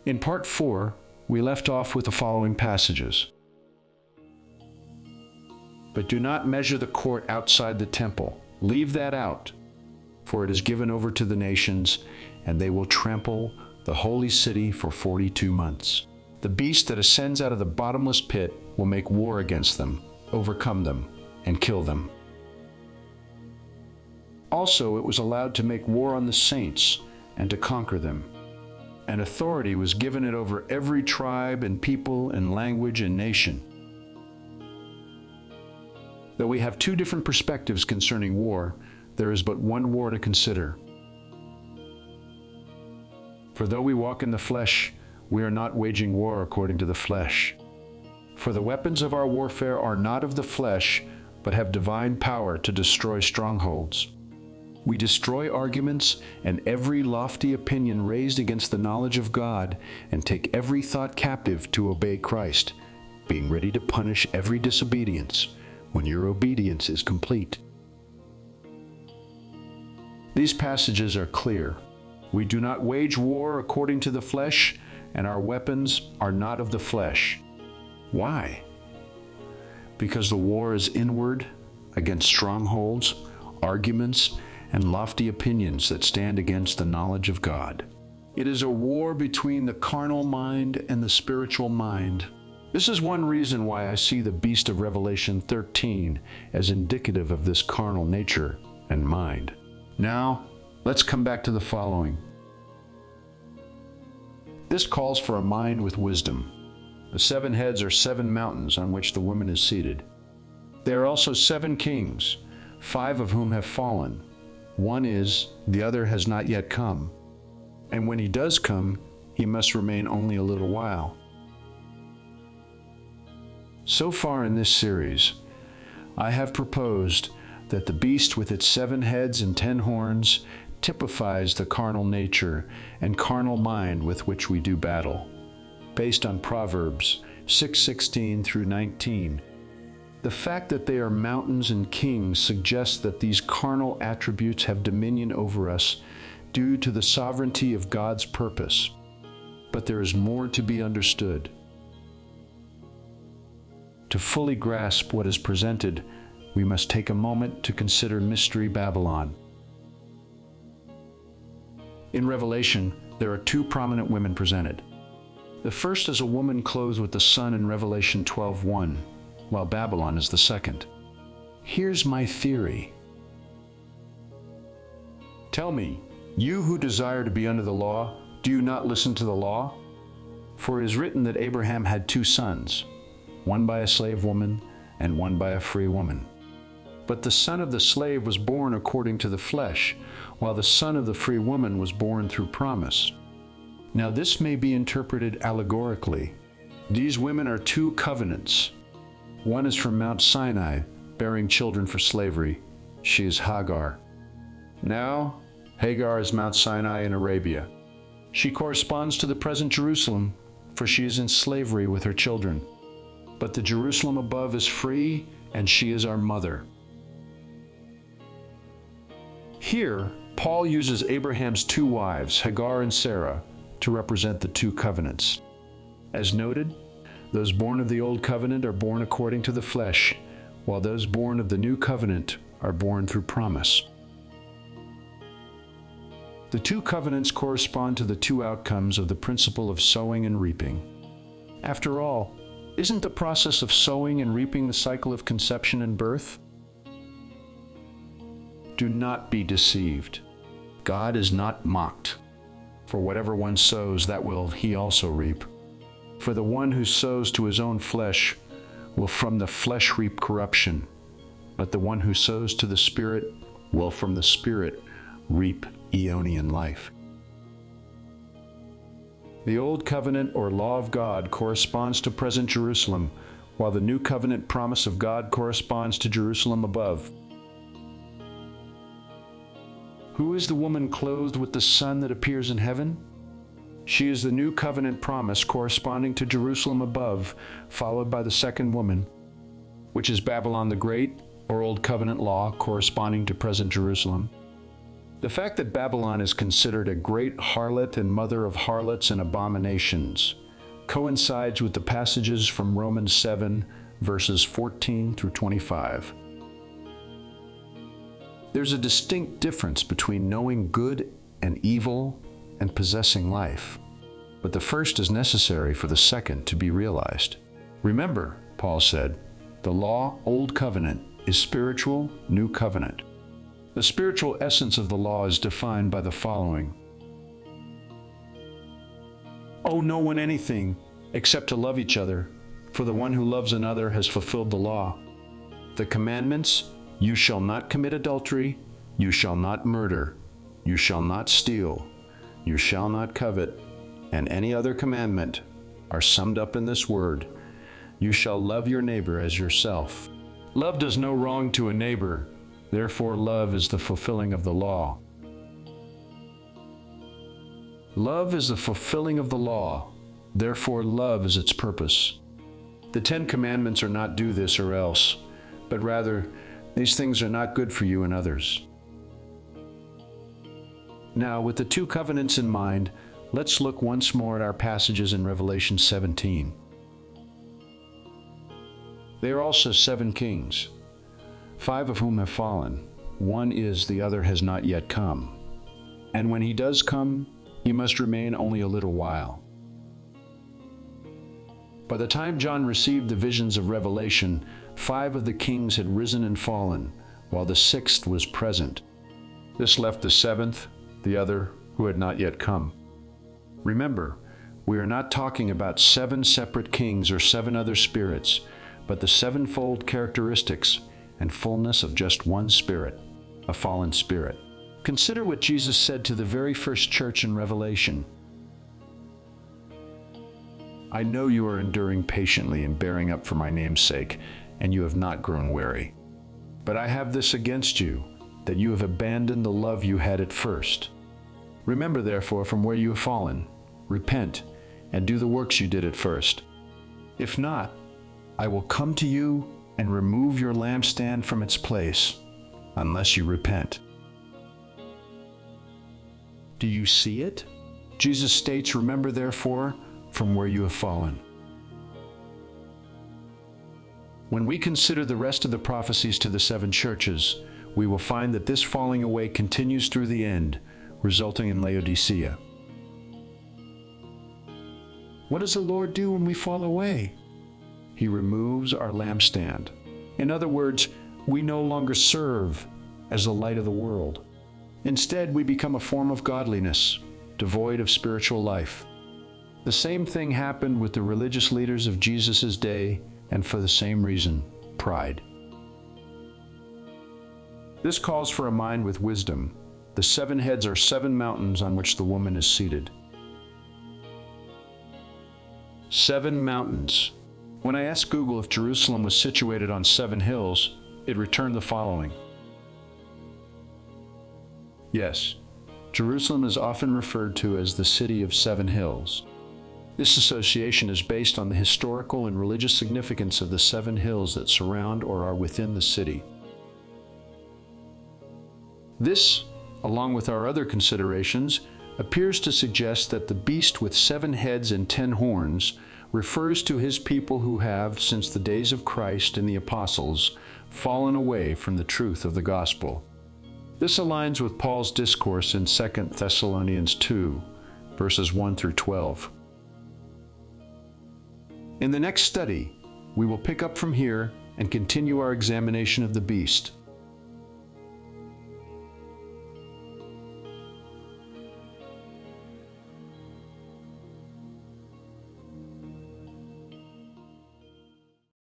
In Part 4, we left off with the following passages. But do not measure the court outside the temple. Leave that out, for it is given over to the nations, and they will trample the holy city for 42 months. The beast that ascends out of the bottomless pit will make war against them, overcome them, and kill them. Also, it was allowed to make war on the saints and to conquer them. And authority was given it over every tribe and people and language and nation. Though we have two different perspectives concerning war, there is but one war to consider. For though we walk in the flesh, we are not waging war according to the flesh. For the weapons of our warfare are not of the flesh, but have divine power to destroy strongholds. We destroy arguments and every lofty opinion raised against the knowledge of God, and take every thought captive to obey Christ, being ready to punish every disobedience when your obedience is complete. These passages are clear. We do not wage war according to the flesh, and our weapons are not of the flesh. Why? Because the war is inward, against strongholds, arguments, and lofty opinions that stand against the knowledge of God. It is a war between the carnal mind and the spiritual mind. This is one reason why I see the beast of Revelation 13 as indicative of this carnal nature and mind. Now, let's come back to the following. This calls for a mind with wisdom. The 7 heads are 7 mountains on which the woman is seated. There are also 7 kings, 5 of whom have fallen. One is, the other has not yet come. And when he does come, he must remain only a little while. So far in this series, I have proposed that the beast with its 7 heads and 10 horns typifies the carnal nature and carnal mind with which we do battle, based on Proverbs 6:16 through 19. The fact that they are mountains and kings suggests that these carnal attributes have dominion over us due to the sovereignty of God's purpose. But there is more to be understood. To fully grasp what is presented, we must take a moment to consider Mystery Babylon. In Revelation, there are 2 prominent women presented. The first is a woman clothed with the sun in Revelation 12:1, while Babylon is the second. Here's my theory. Tell me, you who desire to be under the law, do you not listen to the law? For it is written that Abraham had 2 sons, one by a slave woman and one by a free woman. But the son of the slave was born according to the flesh, while the son of the free woman was born through promise. Now this may be interpreted allegorically. These women are 2 covenants. One is from Mount Sinai, bearing children for slavery. She is Hagar. Now, Hagar is Mount Sinai in Arabia. She corresponds to the present Jerusalem, for she is in slavery with her children. But the Jerusalem above is free, and she is our mother. Here, Paul uses Abraham's 2 wives, Hagar and Sarah, to represent the 2 covenants. As noted, those born of the Old Covenant are born according to the flesh, while those born of the New Covenant are born through promise. The 2 covenants correspond to the 2 outcomes of the principle of sowing and reaping. After all, isn't the process of sowing and reaping the cycle of conception and birth? Do not be deceived. God is not mocked. For whatever one sows, that will he also reap. For the one who sows to his own flesh will from the flesh reap corruption, but the one who sows to the Spirit will from the Spirit reap Aeonian life. The Old Covenant or law of God corresponds to present Jerusalem, while the New Covenant promise of God corresponds to Jerusalem above. Who is the woman clothed with the sun that appears in heaven? She is the New Covenant promise corresponding to Jerusalem above, followed by the second woman, which is Babylon the Great, or Old Covenant law corresponding to present Jerusalem. The fact that Babylon is considered a great harlot and mother of harlots and abominations coincides with the passages from Romans 7, verses 14 through 25. There's a distinct difference between knowing good and evil and possessing life, but the first is necessary for the second to be realized. Remember, Paul said, the law, Old Covenant, is spiritual, New Covenant. The spiritual essence of the law is defined by the following. Owe no one anything except to love each other, for the one who loves another has fulfilled the law. The commandments, you shall not commit adultery, you shall not murder, you shall not steal, you shall not covet, and any other commandment are summed up in this word, you shall love your neighbor as yourself. Love does no wrong to a neighbor, therefore love is the fulfilling of the law. Love is the fulfilling of the law, therefore love is its purpose. The 10 Commandments are not do this or else, but rather, these things are not good for you and others. Now, with the 2 covenants in mind, let's look once more at our passages in Revelation 17. They are also 7 kings, 5 of whom have fallen. One is, the other has not yet come. And when he does come, he must remain only a little while. By the time John received the visions of Revelation, 5 of the kings had risen and fallen, while the 6th was present. This left the 7th, the other, who had not yet come. Remember, we are not talking about 7 separate kings or 7 other spirits, but the 7-fold characteristics and fullness of just one spirit, a fallen spirit. Consider what Jesus said to the very first church in Revelation. I know you are enduring patiently and bearing up for my name's sake, and you have not grown weary. But I have this against you, that you have abandoned the love you had at first. Remember, therefore, from where you have fallen, repent, and do the works you did at first. If not, I will come to you and remove your lampstand from its place, unless you repent. Do you see it? Jesus states, remember, therefore, from where you have fallen. When we consider the rest of the prophecies to the 7 churches, we will find that this falling away continues through the end, resulting in Laodicea. What does the Lord do when we fall away? He removes our lampstand. In other words, we no longer serve as the light of the world. Instead, we become a form of godliness, devoid of spiritual life. The same thing happened with the religious leaders of Jesus' day, and for the same reason, pride. This calls for a mind with wisdom. The 7 heads are 7 mountains on which the woman is seated. 7 mountains. When I asked Google if Jerusalem was situated on 7 hills, it returned the following. Yes, Jerusalem is often referred to as the city of 7 hills. This association is based on the historical and religious significance of the 7 hills that surround or are within the city. This, along with our other considerations, appears to suggest that the beast with 7 heads and 10 horns refers to his people who have, since the days of Christ and the apostles, fallen away from the truth of the gospel. This aligns with Paul's discourse in 2 Thessalonians 2, verses 1 through 12. In the next study, we will pick up from here and continue our examination of the beast.